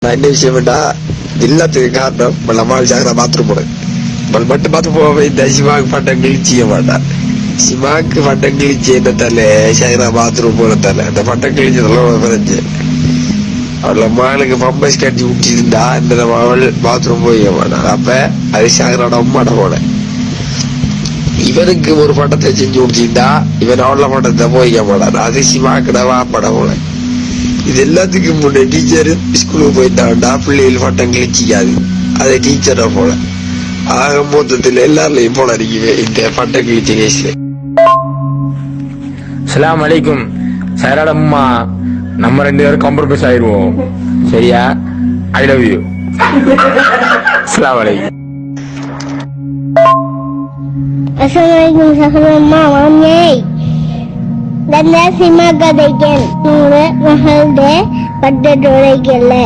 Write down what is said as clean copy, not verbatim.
நான் என்ன விஷயம் வேண்டா எல்லாத்துக்கு காரணம் நம்மளால் ஜாகிரா பாத்ரூம் போடு மட்டும் பார்த்து போக இந்த சிவாக்கு பட்டம் கிழிச்சிய மாட்டான் சிவாக்கு பட்டம் கிழிச்சி என்னத்தால ஜாகிரா பாத்ரூம் போனதால அந்த பட்டம் கிழிச்சதெல்லாம் குறைஞ்சு அவள மகளுக்கு பம்பஸ் கட்டி விட்டிருந்தா இந்த அவள் பாத்ரூம் போய் மாட்டான் அப்ப அது ஜாகிராட அம்மாட போன இவனுக்கு ஒரு பட்டத்தை செஞ்சு விட்டிருந்தா இவன் அவள பட்டத்தை போய்க்க மாட்டான் அது சிவாக்குட வாப்பட போல இது எல்லாத்துக்கும் முன்னே டீச்சர் ஸ்கூலுக்கு போயிட்டாண்டா பிள்ளைகள் பட்டம் கிழிச்சிக்காது அது டீச்சரை போல ஆக மொத்தத்தில் எல்லாருலையும் போல இருக்கவே இந்த பட்டம் கிழிச்ச கேஸ்ல. அஸ்ஸலாமு அலைக்கும். சைராடம்மா நம்ம 2 பேரும் காம்ப்ரமைஸ் ஆயிடுவோம் சரியா? I love you. அஸ்ஸலாமு அலைக்கும். Assalamualaikum sahabatnya mamai dan nasi makan deken nure mahal deh pada dore gele.